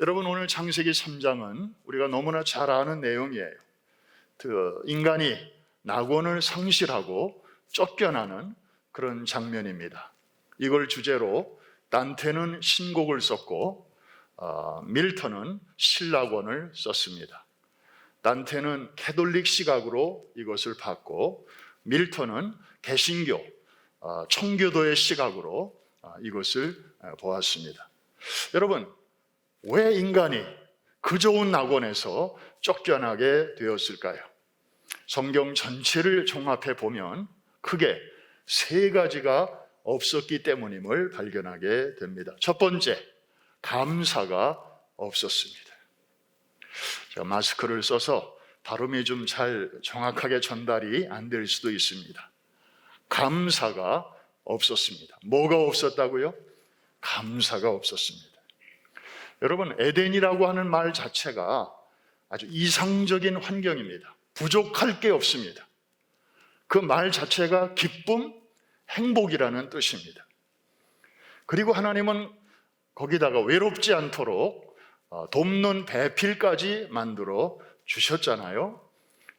여러분, 오늘 창세기 3장은 우리가 너무나 잘 아는 내용이에요. 인간이 낙원을 상실하고 쫓겨나는 그런 장면입니다. 이걸 주제로 단테는 신곡을 썼고 밀턴은 신락원을 썼습니다. 단테는 캐톨릭 시각으로 이것을 봤고 밀턴은 개신교, 청교도의 시각으로 이것을 보았습니다. 여러분, 왜 인간이 그 좋은 낙원에서 쫓겨나게 되었을까요? 성경 전체를 종합해 보면 크게 세 가지가 없었기 때문임을 발견하게 됩니다. 첫 번째, 감사가 없었습니다. 제가 마스크를 써서 발음이 좀 잘 정확하게 전달이 안 될 수도 있습니다. 감사가 없었습니다. 뭐가 없었다고요? 감사가 없었습니다. 여러분, 에덴이라고 하는 말 자체가 아주 이상적인 환경입니다. 부족할 게 없습니다. 그 말 자체가 기쁨, 행복이라는 뜻입니다. 그리고 하나님은 거기다가 외롭지 않도록 돕는 배필까지 만들어 주셨잖아요.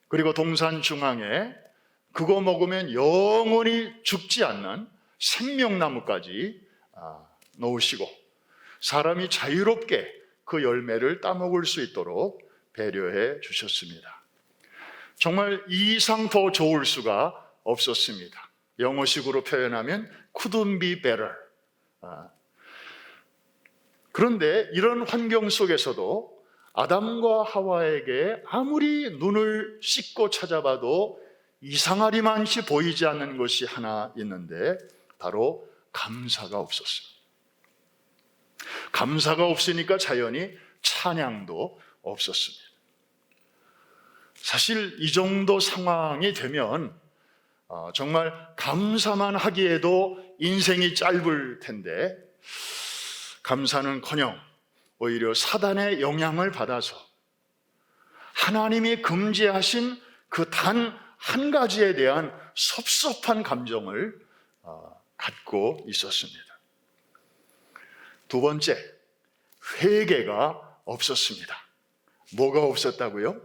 그리고 동산 중앙에 그거 먹으면 영원히 죽지 않는 생명나무까지 놓으시고 사람이 자유롭게 그 열매를 따먹을 수 있도록 배려해 주셨습니다. 정말 이 이상 더 좋을 수가 없었습니다. 영어식으로 표현하면 couldn't be better. 그런데 이런 환경 속에서도 아담과 하와에게 아무리 눈을 씻고 찾아봐도 이상하리만치 보이지 않는 것이 하나 있는데 바로 감사가 없었습니다. 감사가 없으니까 자연히 찬양도 없었습니다. 사실 이 정도 상황이 되면 정말 감사만 하기에도 인생이 짧을 텐데 감사는커녕 오히려 사단의 영향을 받아서 하나님이 금지하신 그 단 한 가지에 대한 섭섭한 감정을 갖고 있었습니다. 두 번째, 회개가 없었습니다. 뭐가 없었다고요?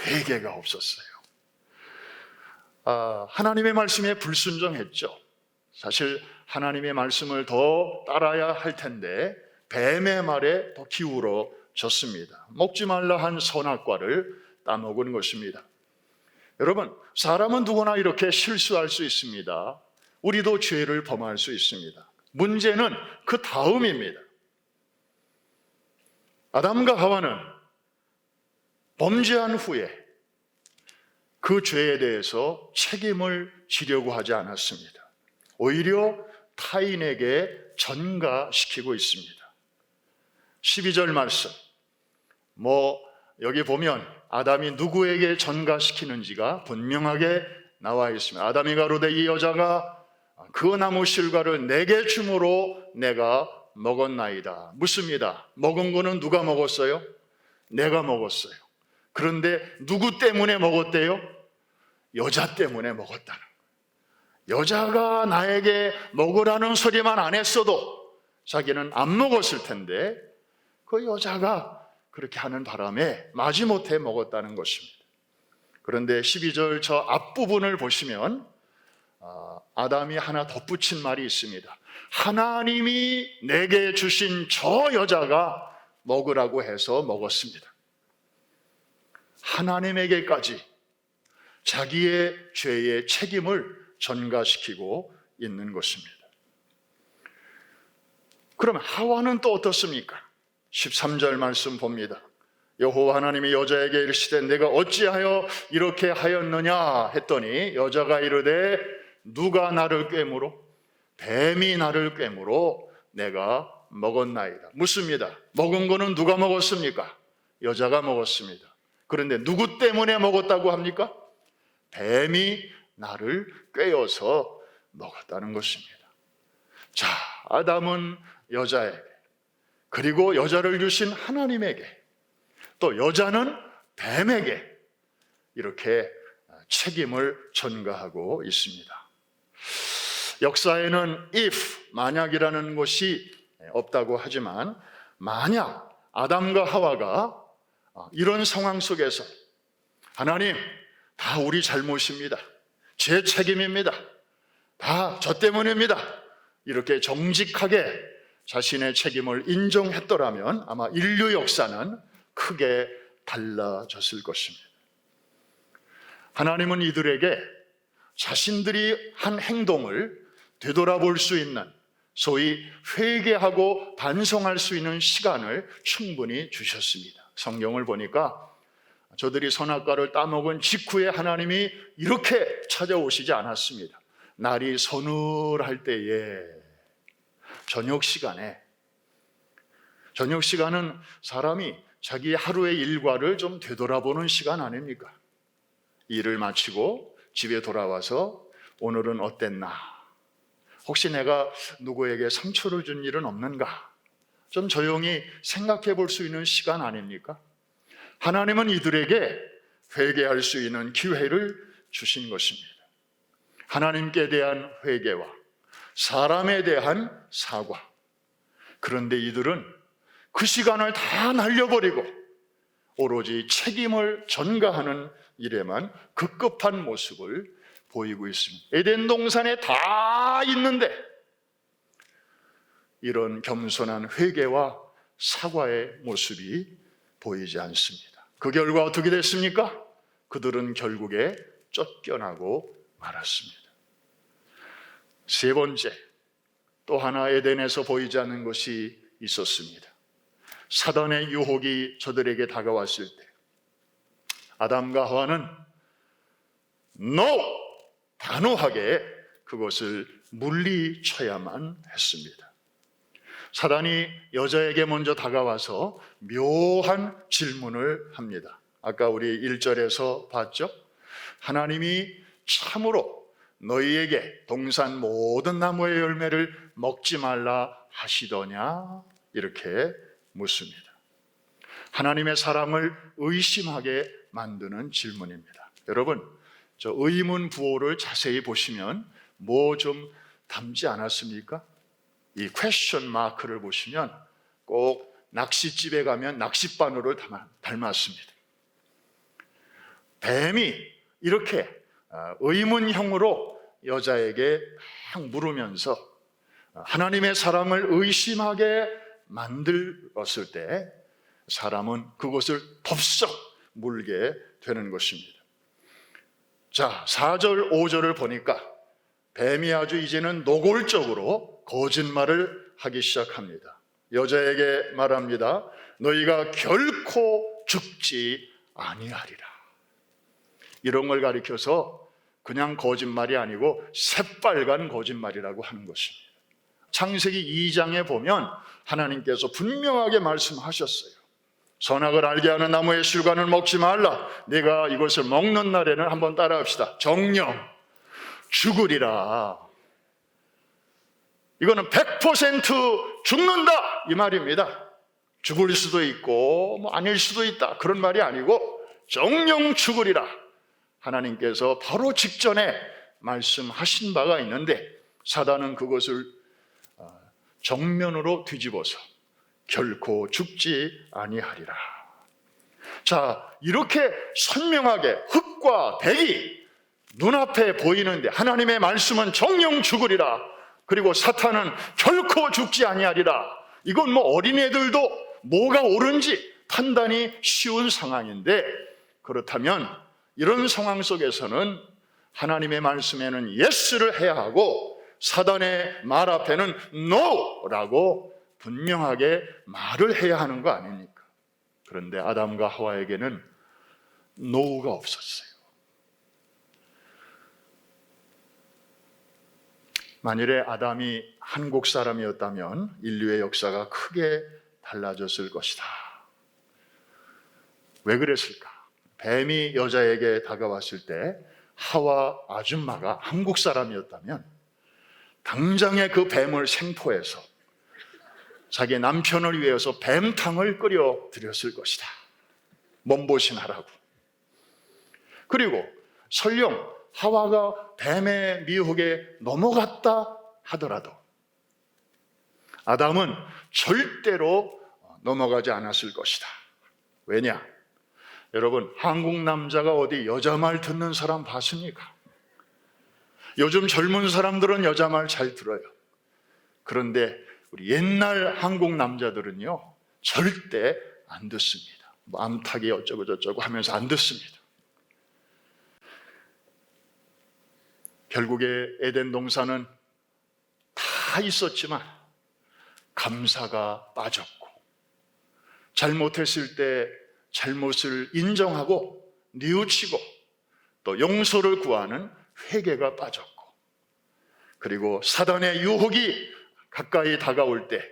회개가 없었어요. 하나님의 말씀에 불순종했죠. 사실 하나님의 말씀을 더 따라야 할 텐데 뱀의 말에 더 기울어졌습니다. 먹지 말라 한 선악과를 따먹은 것입니다. 여러분, 사람은 누구나 이렇게 실수할 수 있습니다. 우리도 죄를 범할 수 있습니다. 문제는 그 다음입니다. 아담과 하와는 범죄한 후에 그 죄에 대해서 책임을 지려고 하지 않았습니다. 오히려 타인에게 전가시키고 있습니다. 12절 말씀, 여기 보면 아담이 누구에게 전가시키는지가 분명하게 나와 있습니다. 아담이 가로되 이 여자가 그 나무 실과를 내게 줌으로 내가 먹었나이다. 묻습니다. 먹은 거는 누가 먹었어요? 내가 먹었어요. 그런데 누구 때문에 먹었대요? 여자 때문에 먹었다는 거예요. 여자가 나에게 먹으라는 소리만 안 했어도 자기는 안 먹었을 텐데 그 여자가 그렇게 하는 바람에 마지못해 먹었다는 것입니다. 그런데 12절 저 앞부분을 보시면 아담이 하나 덧붙인 말이 있습니다. 하나님이 내게 주신 저 여자가 먹으라고 해서 먹었습니다. 하나님에게까지 자기의 죄의 책임을 전가시키고 있는 것입니다. 그럼 하와는 또 어떻습니까? 13절 말씀 봅니다. 여호와 하나님이 여자에게 이르시되 내가 어찌하여 이렇게 하였느냐 했더니 여자가 이르되 누가 나를 꾀므로? 뱀이 나를 꾀므로 내가 먹었나이다. 묻습니다. 먹은 거는 누가 먹었습니까? 여자가 먹었습니다. 그런데 누구 때문에 먹었다고 합니까? 뱀이 나를 꾀어서 먹었다는 것입니다. 자, 아담은 여자에게, 그리고 여자를 주신 하나님에게, 또 여자는 뱀에게 이렇게 책임을 전가하고 있습니다. 역사에는 if, 만약이라는 것이 없다고 하지만 만약 아담과 하와가 이런 상황 속에서 하나님, 다 우리 잘못입니다. 제 책임입니다. 다 저 때문입니다. 이렇게 정직하게 자신의 책임을 인정했더라면 아마 인류 역사는 크게 달라졌을 것입니다. 하나님은 이들에게 자신들이 한 행동을 되돌아볼 수 있는, 소위 회개하고 반성할 수 있는 시간을 충분히 주셨습니다. 성경을 보니까 저들이 선악과를 따먹은 직후에 하나님이 이렇게 찾아오시지 않았습니다. 날이 서늘할 때에 저녁 시간은 사람이 자기 하루의 일과를 좀 되돌아보는 시간 아닙니까? 일을 마치고 집에 돌아와서 오늘은 어땠나? 혹시 내가 누구에게 상처를 준 일은 없는가? 좀 조용히 생각해 볼 수 있는 시간 아닙니까? 하나님은 이들에게 회개할 수 있는 기회를 주신 것입니다. 하나님께 대한 회개와 사람에 대한 사과. 그런데 이들은 그 시간을 다 날려버리고 오로지 책임을 전가하는 일에만 급급한 모습을 보이고 있습니다. 에덴 동산에 다 있는데 이런 겸손한 회개와 사과의 모습이 보이지 않습니다. 그 결과 어떻게 됐습니까? 그들은 결국에 쫓겨나고 말았습니다. 세 번째, 또 하나 에덴에서 보이지 않는 것이 있었습니다. 사단의 유혹이 저들에게 다가왔을 때 아담과 하와는 NO! 단호하게 그것을 물리쳐야만 했습니다. 사단이 여자에게 먼저 다가와서 묘한 질문을 합니다. 아까 우리 1절에서 봤죠? 하나님이 참으로 너희에게 동산 모든 나무의 열매를 먹지 말라 하시더냐? 이렇게 묻습니다. 하나님의 사랑을 의심하게 만드는 질문입니다. 여러분, 저 의문 부호를 자세히 보시면 뭐 좀 담지 않았습니까? 이 퀘스천 마크를 보시면 꼭 낚싯집에 가면 낚싯바늘을 닮았습니다. 뱀이 이렇게 의문형으로 여자에게 막 물으면서 하나님의 사랑을 의심하게 만들었을 때 사람은 그것을 덥석 물게 되는 것입니다. 자, 4절, 5절을 보니까 뱀이 아주 이제는 노골적으로 거짓말을 하기 시작합니다. 여자에게 말합니다. 너희가 결코 죽지 아니하리라. 이런 걸 가리켜서 그냥 거짓말이 아니고 새빨간 거짓말이라고 하는 것입니다. 창세기 2장에 보면 하나님께서 분명하게 말씀하셨어요. 선악을 알게 하는 나무의 실과는 먹지 말라. 네가 이것을 먹는 날에는 한번 따라합시다. 정령 죽으리라. 이거는 100% 죽는다 이 말입니다. 죽을 수도 있고 뭐 아닐 수도 있다 그런 말이 아니고 정령 죽으리라. 하나님께서 바로 직전에 말씀하신 바가 있는데 사단은 그것을 정면으로 뒤집어서 결코 죽지 아니하리라. 자, 이렇게 선명하게 흙과 백이 눈앞에 보이는데 하나님의 말씀은 정령 죽으리라. 그리고 사탄은 결코 죽지 아니하리라. 이건 뭐 어린애들도 뭐가 옳은지 판단이 쉬운 상황인데, 그렇다면 이런 상황 속에서는 하나님의 말씀에는 예스를 해야 하고 사단의 말 앞에는 노라고 분명하게 말을 해야 하는 거 아닙니까? 그런데 아담과 하와에게는 노가 없었어요. 만일에 아담이 한국 사람이었다면 인류의 역사가 크게 달라졌을 것이다. 왜 그랬을까? 뱀이 여자에게 다가왔을 때 하와 아줌마가 한국 사람이었다면 당장에 그 뱀을 생포해서 자기 남편을 위해서 뱀탕을 끓여 드렸을 것이다. 몸보신하라고. 그리고 설령 하와가 뱀의 미혹에 넘어갔다 하더라도 아담은 절대로 넘어가지 않았을 것이다. 왜냐? 여러분, 한국 남자가 어디 여자 말 듣는 사람 봤습니까? 요즘 젊은 사람들은 여자 말 잘 들어요. 그런데 우리 옛날 한국 남자들은요, 절대 안 듣습니다. 뭐 암탉이 어쩌고 저쩌고 하면서 안 듣습니다. 결국에 에덴 동산은 다 있었지만 감사가 빠졌고, 잘못했을 때 잘못을 인정하고 뉘우치고 또 용서를 구하는 회개가 빠졌고, 그리고 사단의 유혹이 가까이 다가올 때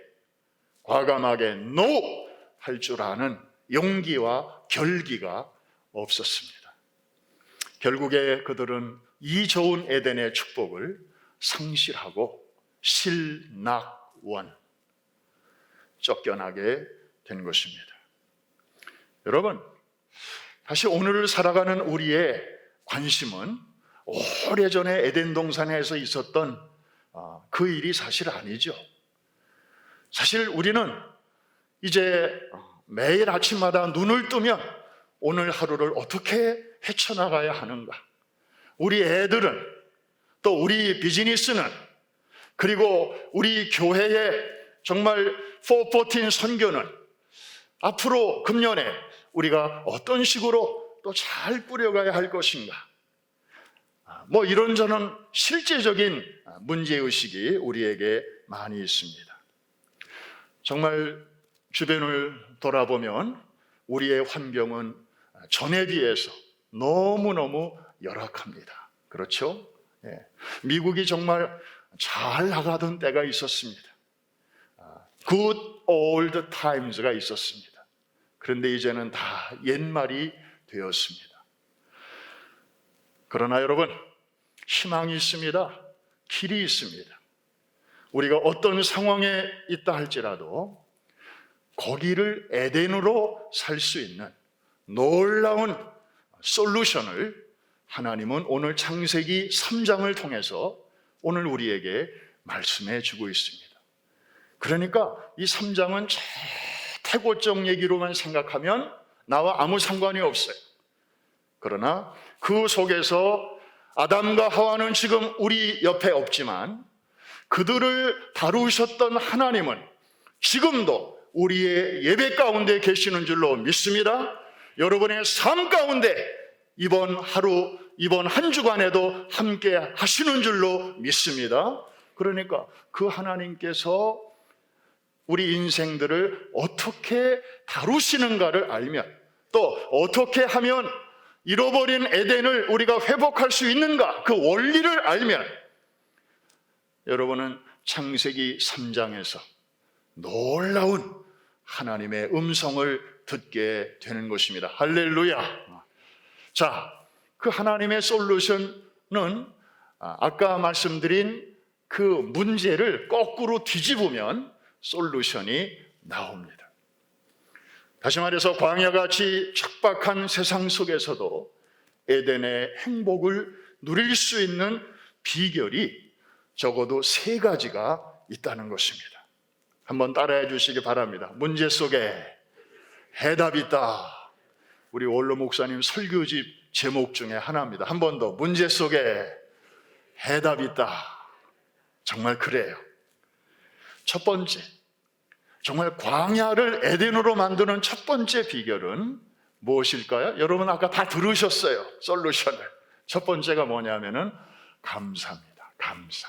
과감하게 NO! 할 줄 아는 용기와 결기가 없었습니다. 결국에 그들은 이 좋은 에덴의 축복을 상실하고 실낙원, 쫓겨나게 된 것입니다. 여러분, 다시 오늘을 살아가는 우리의 관심은 오래전에 에덴 동산에서 있었던 그 일이 사실 아니죠. 사실 우리는 이제 매일 아침마다 눈을 뜨면 오늘 하루를 어떻게 헤쳐나가야 하는가, 우리 애들은, 또 우리 비즈니스는, 그리고 우리 교회의 정말 414 선교는 앞으로 금년에 우리가 어떤 식으로 또 잘 꾸려가야 할 것인가, 뭐 이런저런 실제적인 문제의식이 우리에게 많이 있습니다. 정말 주변을 돌아보면 우리의 환경은 전에 비해서 너무너무 열악합니다. 그렇죠? 미국이 정말 잘 나가던 때가 있었습니다. Good old times가 있었습니다. 그런데 이제는 다 옛말이 되었습니다. 그러나 여러분, 희망이 있습니다. 길이 있습니다. 우리가 어떤 상황에 있다 할지라도 거기를 에덴으로 살 수 있는 놀라운 솔루션을 하나님은 오늘 창세기 3장을 통해서 오늘 우리에게 말씀해 주고 있습니다. 그러니까 이 3장은 최고적 얘기로만 생각하면 나와 아무 상관이 없어요. 그러나 그 속에서 아담과 하와는 지금 우리 옆에 없지만 그들을 다루셨던 하나님은 지금도 우리의 예배 가운데 계시는 줄로 믿습니다. 여러분의 삶 가운데 이번 하루, 이번 한 주간에도 함께 하시는 줄로 믿습니다. 그러니까 그 하나님께서 우리 인생들을 어떻게 다루시는가를 알면, 또 어떻게 하면 잃어버린 에덴을 우리가 회복할 수 있는가, 그 원리를 알면 여러분은 창세기 3장에서 놀라운 하나님의 음성을 듣게 되는 것입니다. 할렐루야. 자, 그 하나님의 솔루션은 아까 말씀드린 그 문제를 거꾸로 뒤집으면 솔루션이 나옵니다. 다시 말해서 광야같이 척박한 세상 속에서도 에덴의 행복을 누릴 수 있는 비결이 적어도 3가지가 있다는 것입니다. 한번 따라해 주시기 바랍니다. 문제 속에 해답이 있다. 우리 원로 목사님 설교집 제목 중에 하나입니다. 한 번 더. 문제 속에 해답이 있다. 정말 그래요. 첫 번째, 정말 광야를 에덴으로 만드는 첫 번째 비결은 무엇일까요? 여러분 아까 다 들으셨어요. 솔루션을. 첫 번째가 뭐냐면은 감사입니다. 감사.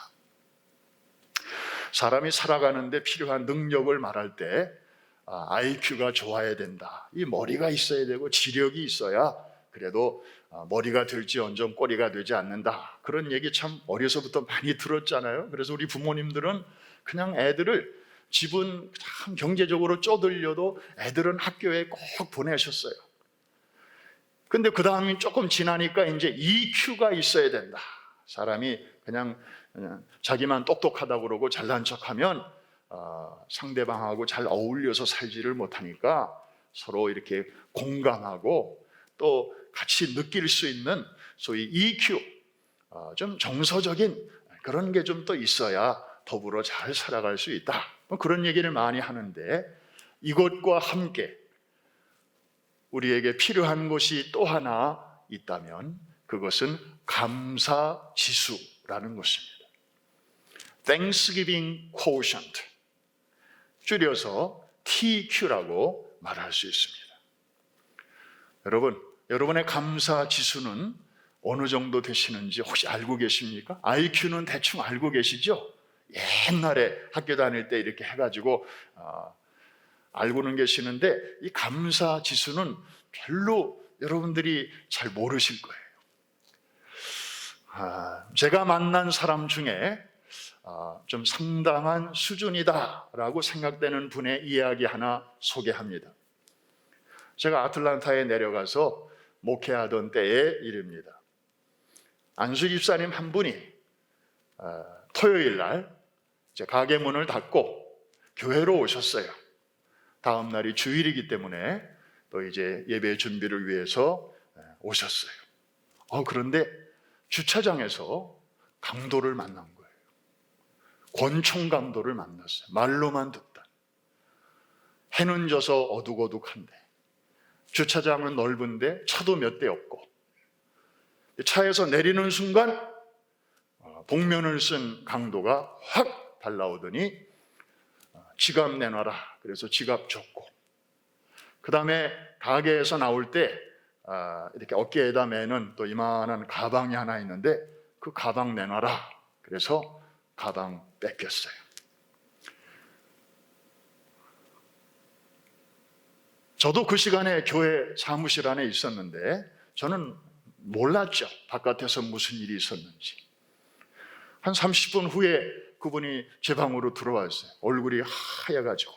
사람이 살아가는데 필요한 능력을 말할 때 IQ가 좋아야 된다. 이 머리가 있어야 되고 지력이 있어야 그래도 머리가 될지언정 꼬리가 되지 않는다. 그런 얘기 참 어려서부터 많이 들었잖아요. 그래서 우리 부모님들은 그냥 애들을, 집은 참 경제적으로 쪼들려도 애들은 학교에 꼭 보내셨어요. 근데 그 다음에 조금 지나니까 이제 EQ가 있어야 된다. 사람이 그냥 자기만 똑똑하다고 그러고 잘난 척하면 상대방하고 잘 어울려서 살지를 못하니까 서로 이렇게 공감하고 또 같이 느낄 수 있는 소위 EQ, 좀 정서적인 그런 게 좀 또 있어야 더불어 잘 살아갈 수 있다. 그런 얘기를 많이 하는데, 이것과 함께 우리에게 필요한 것이 또 하나 있다면 그것은 감사지수라는 것입니다. Thanksgiving quotient, 줄여서 TQ라고 말할 수 있습니다. 여러분의 감사지수는 어느 정도 되시는지 혹시 알고 계십니까? IQ는 대충 알고 계시죠? 옛날에 학교 다닐 때 이렇게 해가지고 알고는 계시는데 이 감사지수는 별로 여러분들이 잘 모르실 거예요. 제가 만난 사람 중에 좀 상당한 수준이다라고 생각되는 분의 이야기 하나 소개합니다. 제가 아틀란타에 내려가서 목회하던 때의 일입니다. 안수 집사님 한 분이 토요일 날 이제 가게 문을 닫고 교회로 오셨어요. 다음 날이 주일이기 때문에 또 이제 예배 준비를 위해서 오셨어요. 그런데 주차장에서 강도를 만난 거예요. 권총 강도를 만났어요. 말로만 듣다. 해는 져서 어둑어둑한데 주차장은 넓은데 차도 몇 대 없고 차에서 내리는 순간 복면을 쓴 강도가 확 달라오더니 지갑 내놔라. 그래서 지갑 줬고 그 다음에 가게에서 나올 때 이렇게 어깨에다 매는 또 이만한 가방이 하나 있는데 그 가방 내놔라. 그래서 가방 뺏겼어요. 저도 그 시간에 교회 사무실 안에 있었는데 저는 몰랐죠. 바깥에서 무슨 일이 있었는지. 한 30분 후에 그분이 제 방으로 들어왔어요. 얼굴이 하얘가지고.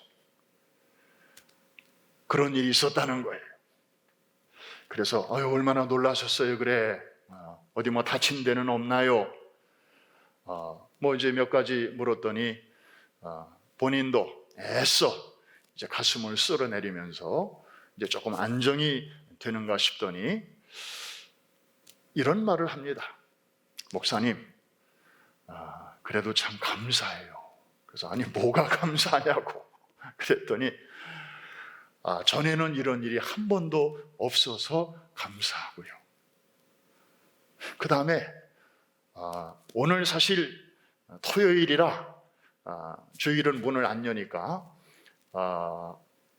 그런 일이 있었다는 거예요. 그래서 얼마나 놀라셨어요. 그래. 어디 뭐 다친 데는 없나요? 뭐 이제 몇 가지 물었더니 본인도 애써 이제 가슴을 쓸어내리면서 이제 조금 안정이 되는가 싶더니 이런 말을 합니다. 목사님, 그래도 참 감사해요. 그래서 아니 뭐가 감사하냐고 그랬더니 전에는 이런 일이 한 번도 없어서 감사하고요. 그 다음에 오늘 사실 토요일이라 주일은 문을 안 여니까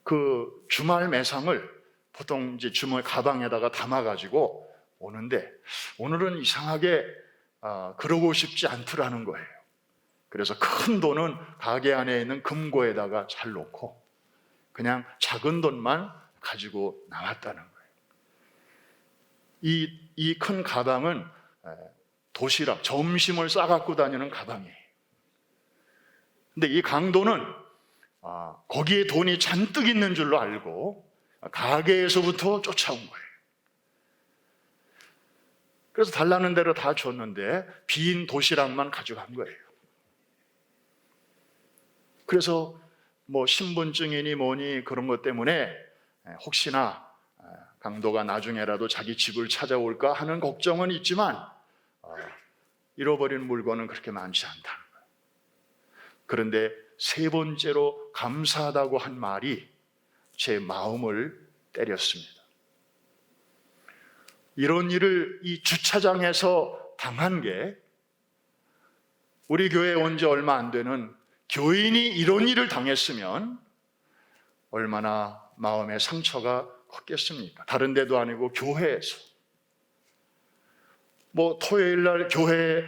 그 주말 매상을 보통 이제 주말 가방에다가 담아가지고 오는데 오늘은 이상하게 그러고 싶지 않더라는 거예요. 그래서 큰 돈은 가게 안에 있는 금고에다가 잘 놓고 그냥 작은 돈만 가지고 나왔다는 거예요. 이 큰 가방은 도시락, 점심을 싸갖고 다니는 가방이에요. 근데 이 강도는 거기에 돈이 잔뜩 있는 줄로 알고 가게에서부터 쫓아온 거예요. 그래서 달라는 대로 다 줬는데 빈 도시락만 가져간 거예요. 그래서 뭐 신분증이니 뭐니 그런 것 때문에 혹시나 강도가 나중에라도 자기 집을 찾아올까 하는 걱정은 있지만 잃어버린 물건은 그렇게 많지 않다는 거예요. 그런데 세 번째로 감사하다고 한 말이 제 마음을 때렸습니다. 이런 일을 이 주차장에서 당한 게 우리 교회에 온 지 얼마 안 되는 교인이 이런 일을 당했으면 얼마나 마음의 상처가 컸겠습니까? 다른 데도 아니고 교회에서. 뭐 토요일 날 교회에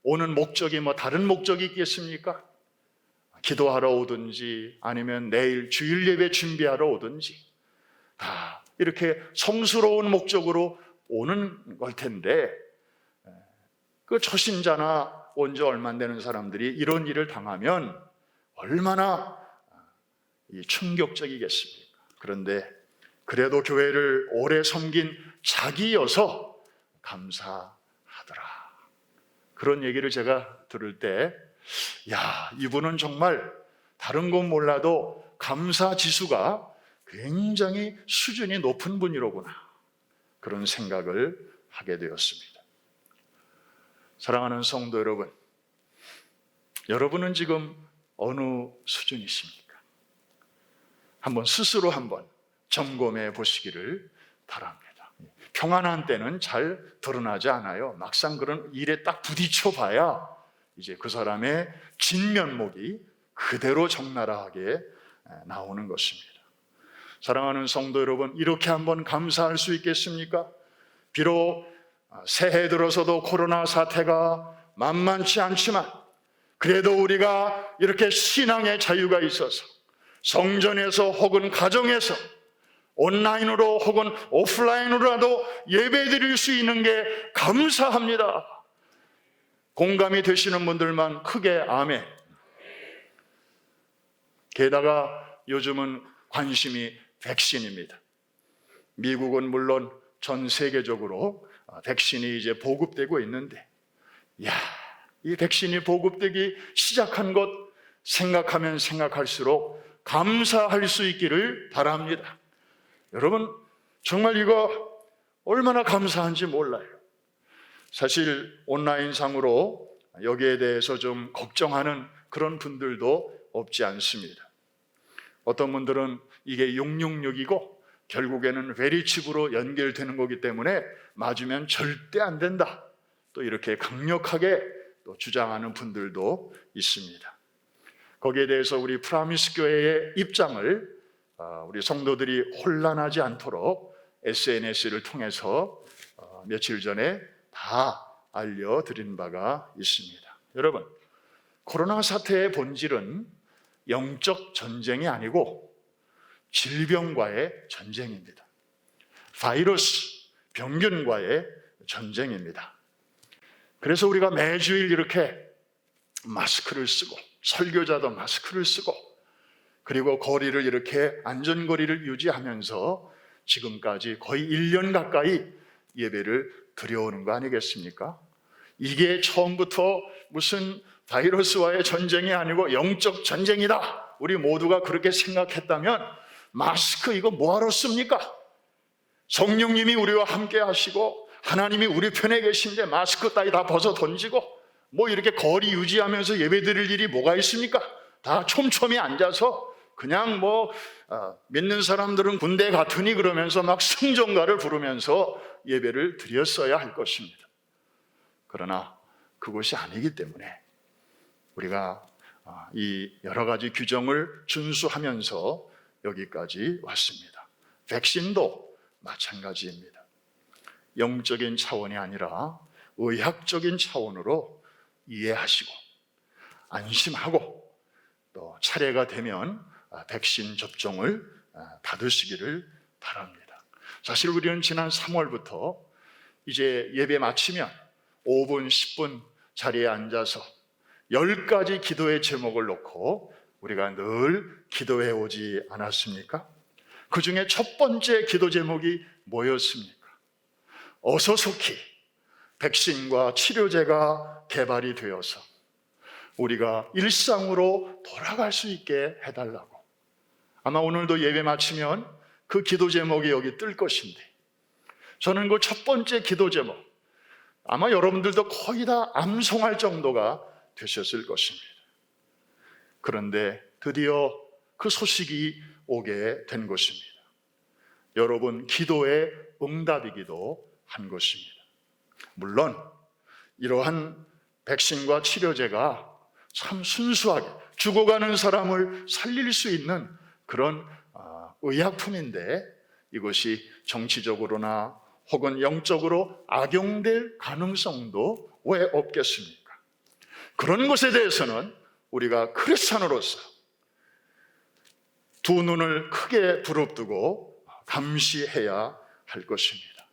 오는 목적이 뭐 다른 목적이 있겠습니까? 기도하러 오든지 아니면 내일 주일 예배 준비하러 오든지 다 이렇게 성스러운 목적으로 오는 걸 텐데 그 초신자나 온 지 얼마 안 되는 사람들이 이런 일을 당하면 얼마나 충격적이겠습니까? 그런데 그래도 교회를 오래 섬긴 자기여서 감사하더라. 그런 얘기를 제가 들을 때 이분은 정말 다른 건 몰라도 감사 지수가 굉장히 수준이 높은 분이로구나. 그런 생각을 하게 되었습니다. 사랑하는 성도 여러분, 여러분은 지금 어느 수준이십니까? 스스로 한번 점검해 보시기를 바랍니다. 평안한 때는 잘 드러나지 않아요. 막상 그런 일에 딱 부딪혀 봐야 이제 그 사람의 진면목이 그대로 적나라하게 나오는 것입니다. 사랑하는 성도 여러분, 이렇게 한번 감사할 수 있겠습니까? 비록 새해 들어서도 코로나 사태가 만만치 않지만 그래도 우리가 이렇게 신앙의 자유가 있어서 성전에서 혹은 가정에서 온라인으로 혹은 오프라인으로라도 예배드릴 수 있는 게 감사합니다. 공감이 되시는 분들만 크게 아멘. 게다가 요즘은 관심이 백신입니다. 미국은 물론 전 세계적으로 백신이 이제 보급되고 있는데, 이 백신이 보급되기 시작한 것 생각하면 생각할수록 감사할 수 있기를 바랍니다. 여러분, 정말 이거 얼마나 감사한지 몰라요. 사실 온라인상으로 여기에 대해서 좀 걱정하는 그런 분들도 없지 않습니다. 어떤 분들은 이게 666이고 결국에는 베리칩으로 연결되는 거기 때문에 맞으면 절대 안 된다, 또 이렇게 강력하게 또 주장하는 분들도 있습니다. 거기에 대해서 우리 프라미스 교회의 입장을 우리 성도들이 혼란하지 않도록 SNS를 통해서 며칠 전에 다 알려드린 바가 있습니다. 여러분, 코로나 사태의 본질은 영적 전쟁이 아니고 질병과의 전쟁입니다. 바이러스, 병균과의 전쟁입니다. 그래서 우리가 매주일 이렇게 마스크를 쓰고, 설교자도 마스크를 쓰고, 그리고 거리를 이렇게 안전거리를 유지하면서 지금까지 거의 1년 가까이 예배를 드려오는 거 아니겠습니까? 이게 처음부터 무슨 바이러스와의 전쟁이 아니고 영적 전쟁이다, 우리 모두가 그렇게 생각했다면 마스크 이거 뭐하러 씁니까? 성령님이 우리와 함께 하시고 하나님이 우리 편에 계신데 마스크 따위 다 벗어 던지고 뭐 이렇게 거리 유지하면서 예배 드릴 일이 뭐가 있습니까? 다 촘촘히 앉아서 그냥 믿는 사람들은 군대 같으니 그러면서 막 승전가를 부르면서 예배를 드렸어야 할 것입니다. 그러나 그것이 아니기 때문에 우리가 이 여러 가지 규정을 준수하면서 여기까지 왔습니다. 백신도 마찬가지입니다. 영적인 차원이 아니라 의학적인 차원으로 이해하시고 안심하고 또 차례가 되면 백신 접종을 받으시기를 바랍니다. 사실 우리는 지난 3월부터 이제 예배 마치면 5분, 10분 자리에 앉아서 10가지 기도의 제목을 놓고 우리가 늘 기도해 오지 않았습니까? 그 중에 첫 번째 기도 제목이 뭐였습니까? 어서 속히 백신과 치료제가 개발이 되어서 우리가 일상으로 돌아갈 수 있게 해달라고. 아마 오늘도 예배 마치면 그 기도 제목이 여기 뜰 것인데, 저는 그 첫 번째 기도 제목 아마 여러분들도 거의 다 암송할 정도가 되셨을 것입니다. 그런데 드디어 그 소식이 오게 된 것입니다. 여러분 기도의 응답이기도 한 것입니다. 물론 이러한 백신과 치료제가 참 순수하게 죽어가는 사람을 살릴 수 있는 그런 의약품인데, 이것이 정치적으로나 혹은 영적으로 악용될 가능성도 왜 없겠습니까? 그런 것에 대해서는 우리가 크리스찬으로서 두 눈을 크게 부릅뜨고 감시해야 할 것입니다.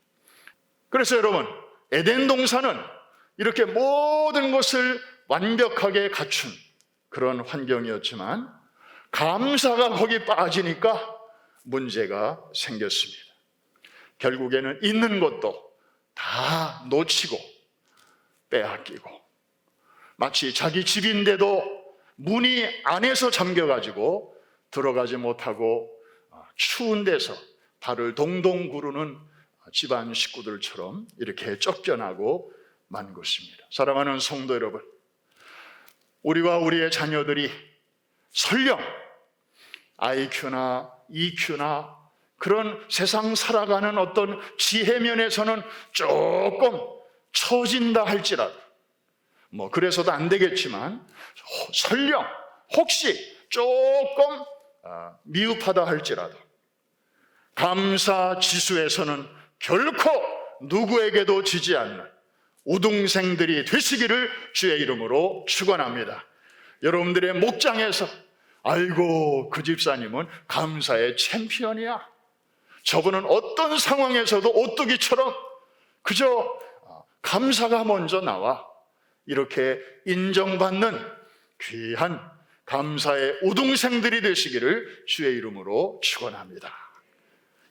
그래서 여러분, 에덴 동산은 이렇게 모든 것을 완벽하게 갖춘 그런 환경이었지만 감사가 거기 빠지니까 문제가 생겼습니다. 결국에는 있는 것도 다 놓치고 빼앗기고, 마치 자기 집인데도 문이 안에서 잠겨가지고 들어가지 못하고 추운 데서 발을 동동 구르는 집안 식구들처럼 이렇게 쫓겨나고 만 것입니다. 사랑하는 성도 여러분, 우리와 우리의 자녀들이 설령 IQ나 EQ나 그런 세상 살아가는 어떤 지혜면에서는 조금 처진다 할지라도, 그래서도 안 되겠지만 설령 혹시 조금 미흡하다 할지라도 감사 지수에서는 결코 누구에게도 지지 않는 우등생들이 되시기를 주의 이름으로 축원합니다. 여러분들의 목장에서 아이고 그 집사님은 감사의 챔피언이야, 저분은 어떤 상황에서도 오뚜기처럼 그저 감사가 먼저 나와, 이렇게 인정받는 귀한 감사의 우등생들이 되시기를 주의 이름으로 축원합니다.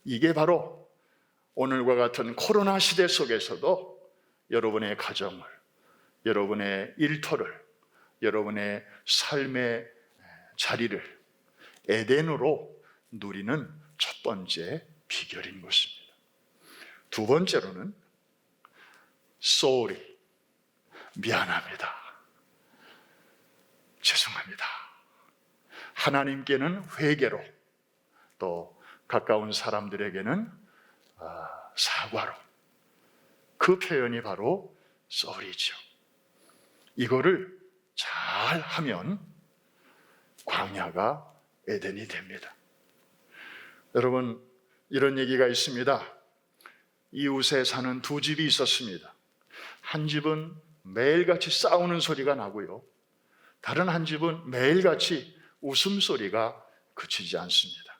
이게 바로 오늘과 같은 코로나 시대 속에서도 여러분의 가정을, 여러분의 일터를, 여러분의 삶의 자리를 에덴으로 누리는 첫 번째 비결인 것입니다. 두 번째로는 sorry, 미안합니다, 죄송합니다. 하나님께는 회개로, 또 가까운 사람들에게는 사과로, 그 표현이 바로 sorry죠. 이거를 잘 하면 광야가 에덴이 됩니다. 여러분, 이런 얘기가 있습니다. 이웃에 사는 두 집이 있었습니다. 한 집은 매일같이 싸우는 소리가 나고요, 다른 한 집은 매일같이 웃음소리가 그치지 않습니다.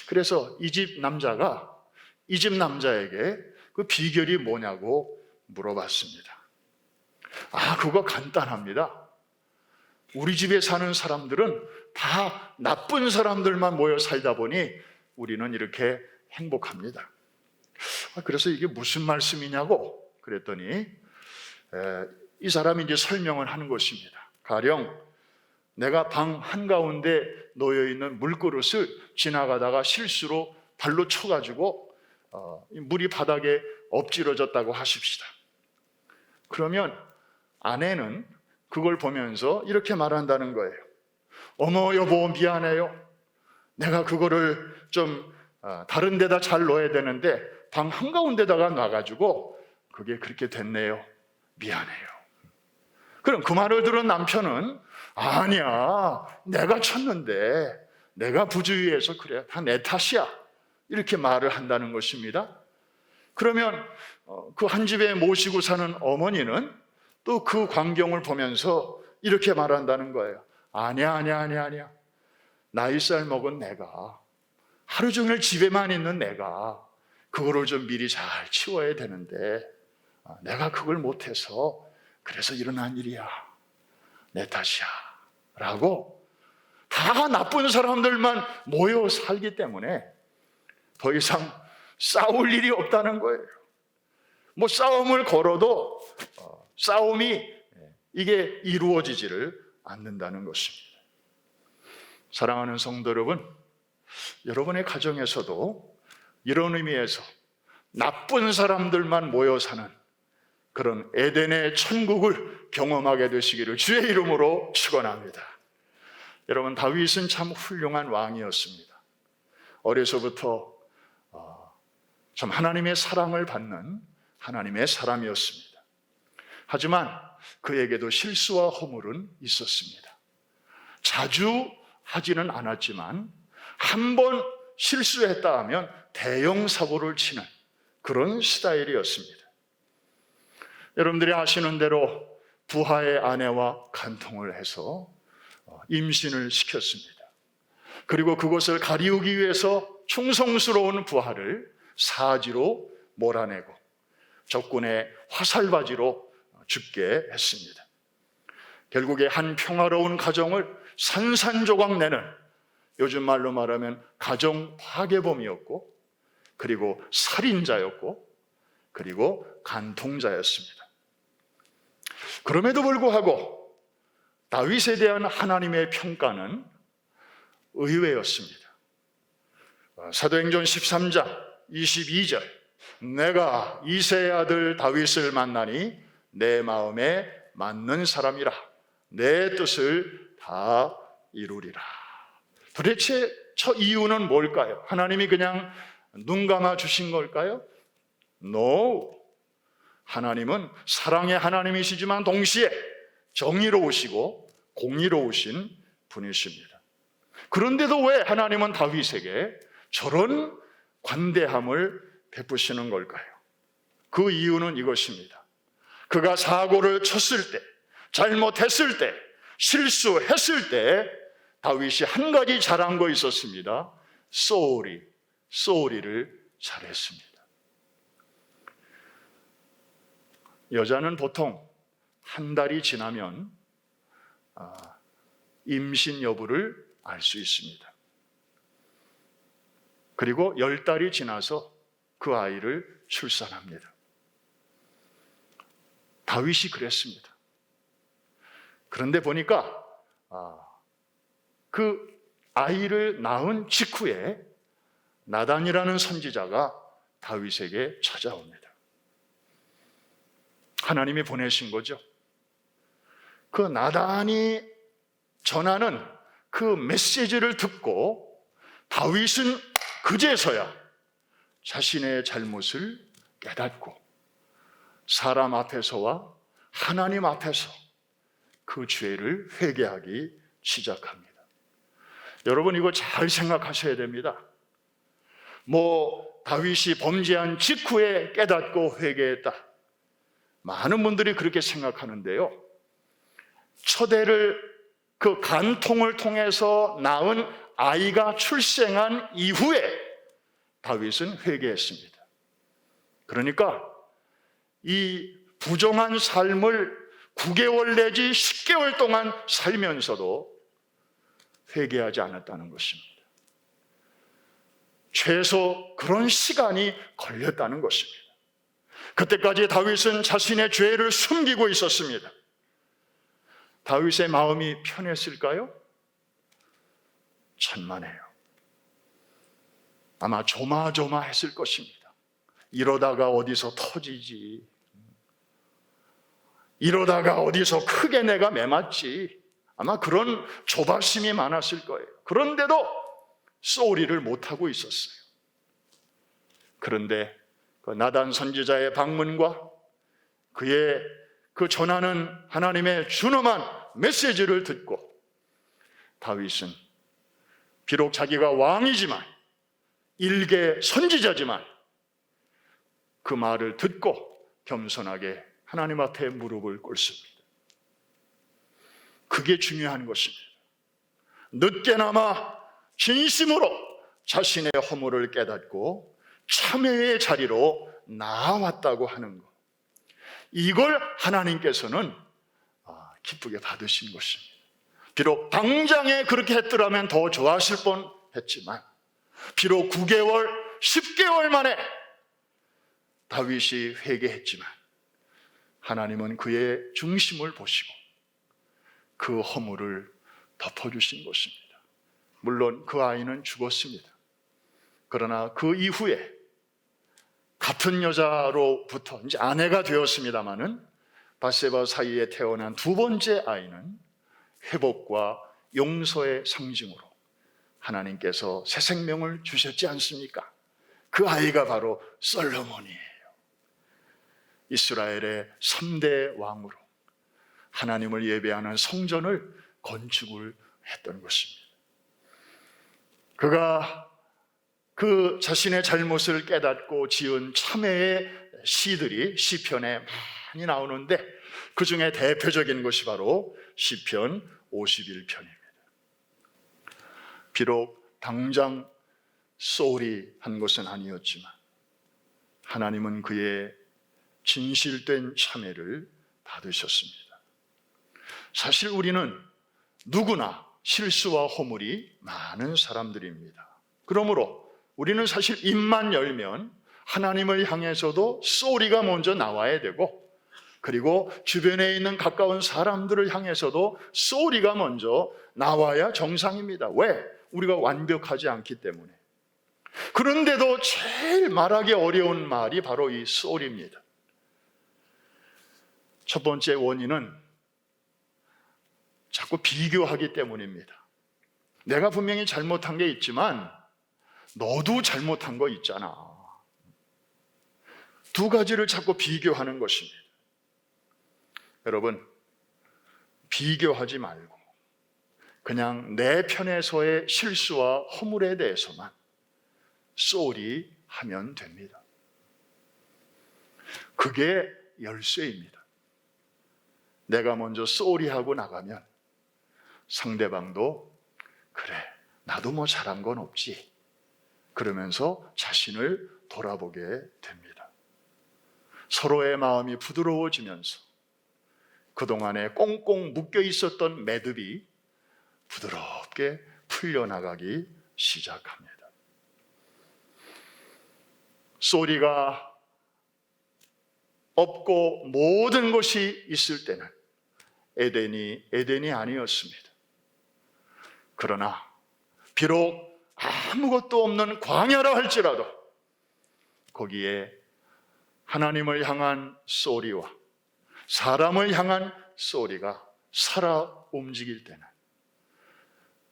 그래서 이 집 남자가 이 집 남자에게 그 비결이 뭐냐고 물어봤습니다. 그거 간단합니다. 우리 집에 사는 사람들은 다 나쁜 사람들만 모여 살다 보니 우리는 이렇게 행복합니다. 그래서 이게 무슨 말씀이냐고 그랬더니 이 사람이 이제 설명을 하는 것입니다. 가령 내가 방 한가운데 놓여있는 물그릇을 지나가다가 실수로 발로 쳐가지고 물이 바닥에 엎질러졌다고 하십시다. 그러면 아내는 그걸 보면서 이렇게 말한다는 거예요. 어머 여보 미안해요. 내가 그거를 좀 다른 데다 잘 넣어야 되는데 방 한가운데다가 놔가지고 그게 그렇게 됐네요. 미안해요. 그럼 그 말을 들은 남편은 아니야, 내가 쳤는데 내가 부주의해서 그래, 다 내 탓이야, 이렇게 말을 한다는 것입니다. 그러면 그 한 집에 모시고 사는 어머니는 또 그 광경을 보면서 이렇게 말한다는 거예요. 아니야. 나이살 먹은 내가, 하루 종일 집에만 있는 내가 그거를 좀 미리 잘 치워야 되는데 내가 그걸 못해서 그래서 일어난 일이야, 내 탓이야 라고 다 나쁜 사람들만 모여 살기 때문에 더 이상 싸울 일이 없다는 거예요. 싸움을 걸어도 싸움이 이게 이루어지지를 않는다는 것입니다. 사랑하는 성도 여러분, 여러분의 가정에서도 이런 의미에서 나쁜 사람들만 모여 사는 그런 에덴의 천국을 경험하게 되시기를 주의 이름으로 축원합니다. 여러분, 다윗은 참 훌륭한 왕이었습니다. 어려서부터 참 하나님의 사랑을 받는 하나님의 사람이었습니다. 하지만 그에게도 실수와 허물은 있었습니다. 자주 하지는 않았지만 한 번 실수했다 하면 대형 사고를 치는 그런 스타일이었습니다. 여러분들이 아시는 대로 부하의 아내와 간통을 해서 임신을 시켰습니다. 그리고 그것을 가리우기 위해서 충성스러운 부하를 사지로 몰아내고 적군의 화살바지로 죽게 했습니다. 결국에 한 평화로운 가정을 산산조각 내는, 요즘 말로 말하면 가정 파괴범이었고, 그리고 살인자였고, 그리고 간통자였습니다. 그럼에도 불구하고 다윗에 대한 하나님의 평가는 의외였습니다. 사도행전 13장 22절, 내가 이새의 아들 다윗을 만나니 내 마음에 맞는 사람이라, 내 뜻을 다 이루리라. 도대체 이유는 뭘까요? 하나님이 그냥 눈 감아 주신 걸까요? No. 하나님은 사랑의 하나님이시지만 동시에 정의로우시고 공의로우신 분이십니다. 그런데도 왜 하나님은 다윗에게 저런 관대함을 베푸시는 걸까요? 그 이유는 이것입니다. 그가 사고를 쳤을 때, 잘못했을 때, 실수했을 때 다윗이 한 가지 잘한 거 있었습니다. 쏘리를 잘했습니다. 여자는 보통 한 달이 지나면 임신 여부를 알 수 있습니다. 그리고 10달이 지나서 그 아이를 출산합니다. 다윗이 그랬습니다. 그런데 보니까 그 아이를 낳은 직후에 나단이라는 선지자가 다윗에게 찾아옵니다. 하나님이 보내신 거죠. 그 나단이 전하는 그 메시지를 듣고 다윗은 그제서야 자신의 잘못을 깨닫고 사람 앞에서와 하나님 앞에서 그 죄를 회개하기 시작합니다. 여러분, 이거 잘 생각하셔야 됩니다. 다윗이 범죄한 직후에 깨닫고 회개했다. 많은 분들이 그렇게 생각하는데요. 첫애를 그 간통을 통해서 낳은 아이가 출생한 이후에 다윗은 회개했습니다. 그러니까 이 부정한 삶을 9개월 내지 10개월 동안 살면서도 회개하지 않았다는 것입니다. 최소 그런 시간이 걸렸다는 것입니다. 그때까지 다윗은 자신의 죄를 숨기고 있었습니다. 다윗의 마음이 편했을까요? 천만에요. 아마 조마조마했을 것입니다. 이러다가 어디서 터지지, 이러다가 어디서 크게 내가 매맞지, 아마 그런 조바심이 많았을 거예요. 그런데도 쏘리를 못하고 있었어요. 그런데 그 나단 선지자의 방문과 그의 그 전하는 하나님의 준엄한 메시지를 듣고 다윗은 비록 자기가 왕이지만 일개 선지자지만 그 말을 듣고 겸손하게 하나님 앞에 무릎을 꿇습니다. 그게 중요한 것입니다. 늦게나마 진심으로 자신의 허물을 깨닫고 참회의 자리로 나아왔다고 하는 것, 이걸 하나님께서는 기쁘게 받으신 것입니다. 비록 당장에 그렇게 했더라면 더 좋았을 뻔했지만, 비록 9개월, 10개월 만에 다윗이 회개했지만 하나님은 그의 중심을 보시고 그 허물을 덮어주신 것입니다. 물론 그 아이는 죽었습니다. 그러나 그 이후에 같은 여자로부터 이제 아내가 되었습니다마는 밧세바 사이에 태어난 두 번째 아이는 회복과 용서의 상징으로 하나님께서 새 생명을 주셨지 않습니까? 그 아이가 바로 솔로몬이에요. 이스라엘의 3대 왕으로 하나님을 예배하는 성전을 건축을 했던 것입니다. 그가 그 자신의 잘못을 깨닫고 지은 참회의 시들이 시편에 많이 나오는데 그 중에 대표적인 것이 바로 시편 51편입니다. 비록 당장 쏘리 한 것은 아니었지만 하나님은 그의 진실된 참회를 받으셨습니다. 사실 우리는 누구나 실수와 허물이 많은 사람들입니다. 그러므로 우리는 사실 입만 열면 하나님을 향해서도 쏘리가 먼저 나와야 되고, 그리고 주변에 있는 가까운 사람들을 향해서도 쏘리가 먼저 나와야 정상입니다. 왜? 우리가 완벽하지 않기 때문에. 그런데도 제일 말하기 어려운 말이 바로 이 쏘리입니다. 첫 번째 원인은 자꾸 비교하기 때문입니다. 내가 분명히 잘못한 게 있지만 너도 잘못한 거 있잖아. 두 가지를 자꾸 비교하는 것입니다. 여러분, 비교하지 말고 그냥 내 편에서의 실수와 허물에 대해서만 쏘리 하면 됩니다. 그게 열쇠입니다. 내가 먼저 쏘리 하고 나가면 상대방도 그래, 나도 뭐 잘한 건 없지, 그러면서 자신을 돌아보게 됩니다. 서로의 마음이 부드러워지면서 그동안에 꽁꽁 묶여 있었던 매듭이 부드럽게 풀려나가기 시작합니다. 쏘리가 없고 모든 것이 있을 때는 에덴이 아니었습니다. 그러나 비록 아무것도 없는 광야라 할지라도 거기에 하나님을 향한 쏘리와 사람을 향한 쏘리가 살아 움직일 때는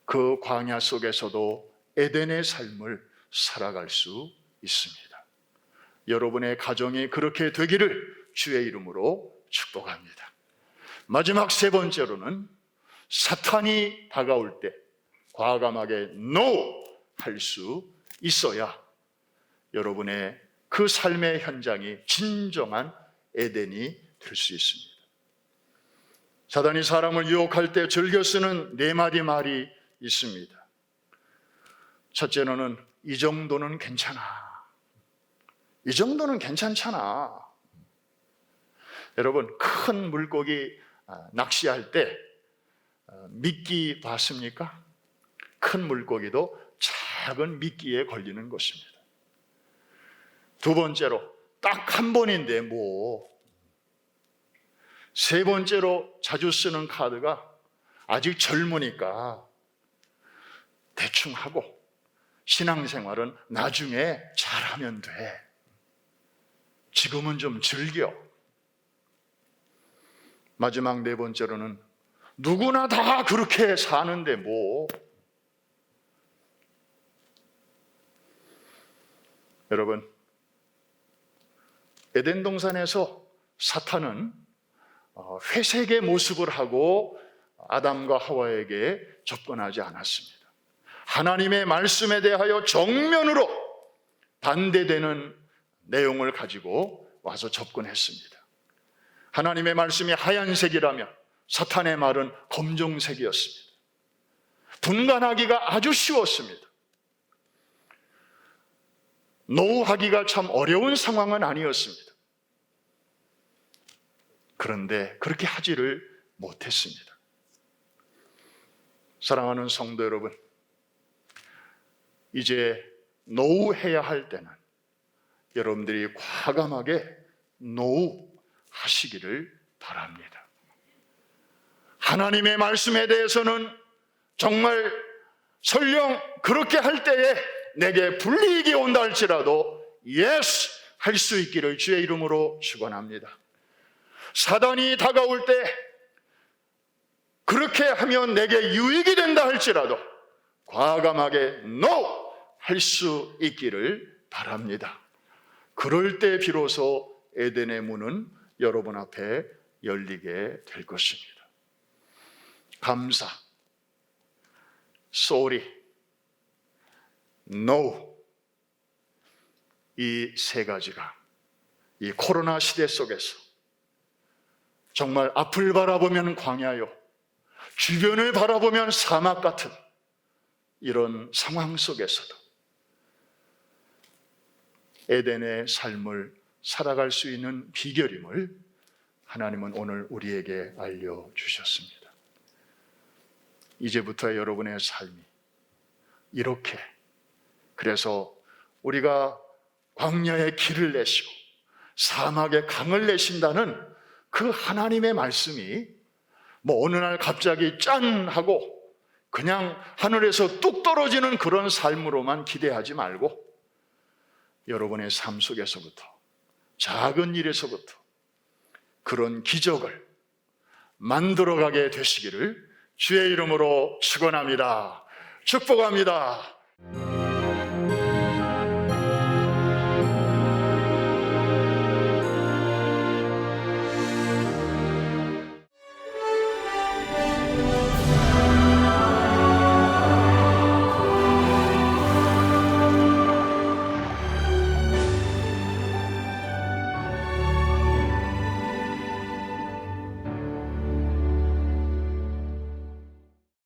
그 광야 속에서도 에덴의 삶을 살아갈 수 있습니다. 여러분의 가정이 그렇게 되기를 주의 이름으로 축복합니다. 마지막 세 번째로는 사탄이 다가올 때 과감하게 NO! 할 수 있어야 여러분의 그 삶의 현장이 진정한 에덴이 될 수 있습니다. 사단이 사람을 유혹할 때 즐겨 쓰는 네 마디 말이 있습니다. 첫째로는 이 정도는 괜찮아. 이 정도는 괜찮잖아. 여러분, 큰 물고기 낚시할 때 미끼 봤습니까? 큰 물고기도 작은 미끼에 걸리는 것입니다. 두 번째로 딱 한 번인데 뭐. 세 번째로 자주 쓰는 카드가 아직 젊으니까 대충 하고 신앙생활은 나중에 잘하면 돼. 지금은 좀 즐겨. 마지막 네 번째로는 누구나 다 그렇게 사는데 뭐. 여러분, 에덴 동산에서 사탄은 회색의 모습을 하고 아담과 하와에게 접근하지 않았습니다. 하나님의 말씀에 대하여 정면으로 반대되는 내용을 가지고 와서 접근했습니다. 하나님의 말씀이 하얀색이라면 사탄의 말은 검정색이었습니다. 분간하기가 아주 쉬웠습니다. 노하기가 참 어려운 상황은 아니었습니다. 그런데 그렇게 하지를 못했습니다. 사랑하는 성도 여러분, 이제 노해야 할 때는 여러분들이 과감하게 노하시기를 바랍니다. 하나님의 말씀에 대해서는 정말 설령 그렇게 할 때에 내게 불이익이 온다 할지라도 yes! 할 수 있기를 주의 이름으로 축원합니다. 사단이 다가올 때 그렇게 하면 내게 유익이 된다 할지라도 과감하게 no! 할 수 있기를 바랍니다. 그럴 때 비로소 에덴의 문은 여러분 앞에 열리게 될 것입니다. 감사, sorry, no, 이 세 가지가 이 코로나 시대 속에서 정말 앞을 바라보면 광야요, 주변을 바라보면 사막 같은 이런 상황 속에서도 에덴의 삶을 살아갈 수 있는 비결임을 하나님은 오늘 우리에게 알려주셨습니다. 이제부터 여러분의 삶이 이렇게, 그래서 우리가 광야에 길을 내시고 사막에 강을 내신다는 그 하나님의 말씀이 뭐 어느 날 갑자기 짠 하고 그냥 하늘에서 뚝 떨어지는 그런 삶으로만 기대하지 말고 여러분의 삶 속에서부터, 작은 일에서부터 그런 기적을 만들어가게 되시기를 주의 이름으로 축원합니다. 축복합니다.